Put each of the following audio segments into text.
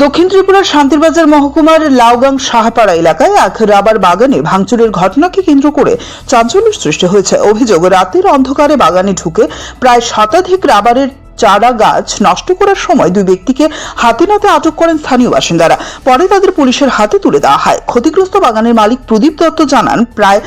দক্ষিণ ত্রিপুরার শান্তিরবাজার মহকুমার লাউগাং সাহাপাড়া এলাকায় এক রাবার বাগানে ভাঙচুরের ঘটনাকে কেন্দ্র করে চাঞ্চল্যের সৃষ্টি হয়েছে। অভিযোগ, রাতের অন্ধকারে বাগানে ঢুকে প্রায় শতাধিক রাবারের চারা গাছ নষ্ট করার সময় দুই ব্যক্তিকে হাতে নাতে আটক করেন স্থানীয় বাসিন্দারা। পরে তাদের পুলিশের হাতে তুলে দেওয়া হয়। ক্ষতিগ্রস্ত বাগানের মালিক প্রদীপ দত্ত জানান, প্রায়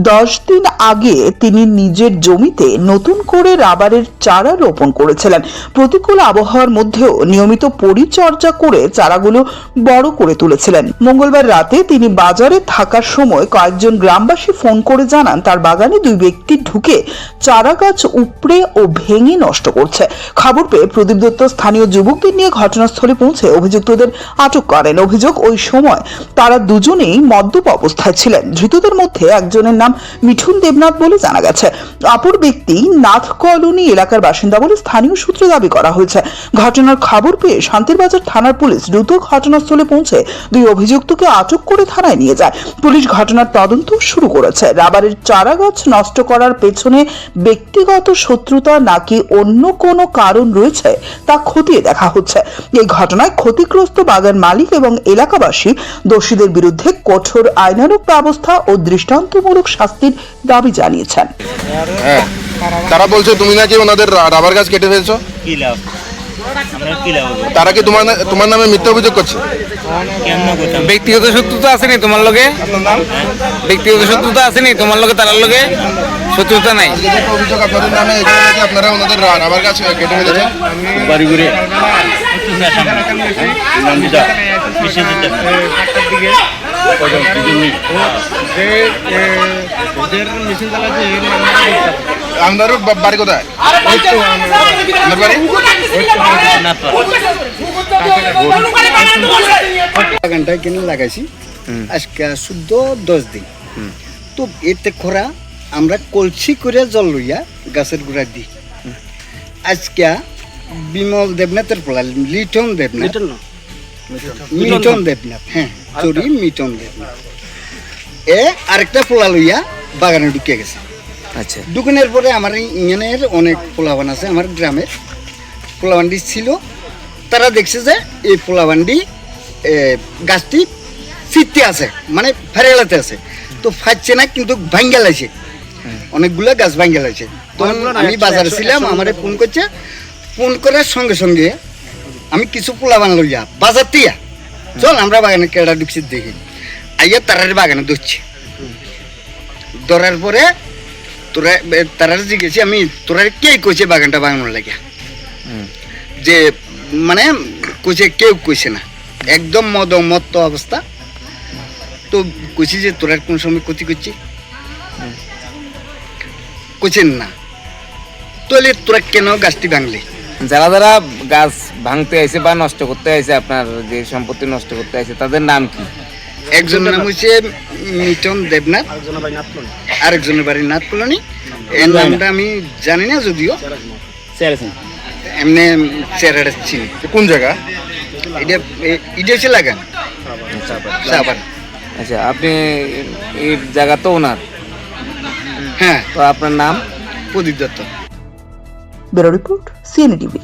10 দিন আগে তিনি নিজের জমিতে নতুন করে রাবারের চারা রোপণ করেছিলেন। প্রতিকূল আবহাওয়ার মধ্যেও নিয়মিত পরিচর্যা করে চারাগুলো বড় করে তুলেছিলেন। মঙ্গলবার রাতে তিনি বাজারে থাকার সময় কয়েকজন গ্রামবাসী ফোন করে জানান, তার বাগানে দুই ব্যক্তি ঢুকে চারা গাছ উপড়ে ও ভেঙে নষ্ট করছে। খবর পেয়ে প্রদীপ দত্ত স্থানীয় যুবকদের নিয়ে ঘটনাস্থলে পৌঁছে অভিযুক্তদের আটক করেন। অভিযোগ, ওই সময় তারা দুজনেই মদ্যপ অবস্থায় ছিলেন। ধৃতদের মধ্যে একজনের নাম মিঠুন দেবনাথ বলে জানা গেছে, অপর ব্যক্তি নাথ কলোনি এলাকার বাসিন্দা বলে স্থানীয় সূত্রে দাবি করা হয়েছে। ঘটনার খবর পেয়ে শান্তিরবাজার থানার পুলিশ দ্রুত ঘটনাস্থলে পৌঁছে দুই অভিযুক্তকে আটক করে থানায় নিয়ে যায়। পুলিশ ঘটনার তদন্ত শুরু করেছে। রাবারের চারা গাছ নষ্ট করার পেছনে ব্যক্তিগত শত্রুতা নাকি অন্য কোনো কারণ রয়েছে তা খতিয়ে দেখা হচ্ছে। এই ঘটনায় ক্ষতিগ্রস্ত বাগান মালিক এবং এলাকাবাসী দোষীদের বিরুদ্ধে কঠোর আইনানুগ ব্যবস্থা ও দৃষ্টান্তমূলক শাস্তির দাবি জানিয়েছেন। তারা বলছে তুমি নাকি ওনাদের রাবার গাছ কেটে ফেলছো। কি লাভ? আমরা কি লাভ হবে? তারা কি তোমার নামে মিথ্যা অভিযোগ করছে? কেন করতাম? ব্যক্তিগত শত্রুতা আসেনি তোমার লগে? ব্যক্তিগত শত্রুতা আসেনি তোমার লগে? তার লগে শত্রুতা নাই। অভিযোগ আপনাদের নামে, এখানে নাকি আপনারা ওনাদের রাবার গাছ কেটে ফেলেছেন। বাড়ি ঘুরে আপনার বাড়ি কোথায়? আপনার বাড়ি বাগানটা কিনে লাগাইছি আজকে শুদ্ধ 10 দিন। তো এতে খরা আমরা কলসি করে জল লইয়া গাছের গোড়া দিই। আজকে বিমল দেবনাথের পোলা লিটন দেবনাথ, মিটন দেবনাথ, হ্যাঁ চুরি মিটন দেবনাথ, আরেকটা পোলা লইয়া বাগানে ঢুকে গেছে। আচ্ছা, দোকানের পরে আমার ইঞ্জিনের অনেক পোলাবান আছে, আমার গ্রামের পোলাবান্ডি ছিল। তারা দেখছে যে এই পোলাবান্ডি গাছটি ফিরতে আছে, মানে ফেরেলাতে আছে, তো ফাটছে না, কিন্তু ভাঙ্গা লাগছে, অনেকগুলো গাছ ভাঙ্গা লাগছে। তখন আমি বাজারে ছিলাম, আমারে ফোন করছে। ফোন করার সঙ্গে সঙ্গে আমি কিছু পোলাবান লইয়া বাজার তিয়া চল আমরা বাগানে কেডা ঢুকছি দেখি, আইয়া তারার বাগানে ধরছি। ধরার পরে তারা জিজ্ঞেছি আমি, তোরা কে কইছে বাগানটা বাগানোর লাগিয়া? যে মানে কইছে কেউ কইছে না, একদম মত্ত অবস্থা। তো কইছি যে তোরা কোন সময় ক্ষতি করছি? কইছেন না। তাহলে তোরা কেন গাছটি ভাঙলি? যারা যারা গাছ ভাঙতে আইছে বা নষ্ট করতে আইছে, আপনার যে সম্পত্তি নষ্ট করতে আইছে, তাদের নাম কি? একজনের নাম হচ্ছে মিটন দেবনাথ, আরেকজনের বাড়ি নাথ কলোনি। এর নামটা আমি জানি না, যদিও এমনি চেহারাটা চিনি। কোন জায়গা এটা হচ্ছে লাগান। আচ্ছা, আপনি এই জায়গা তো ওনার? হ্যাঁ। তো আপনার নাম? Pradeep Dutta. Bureau report, CNA TV।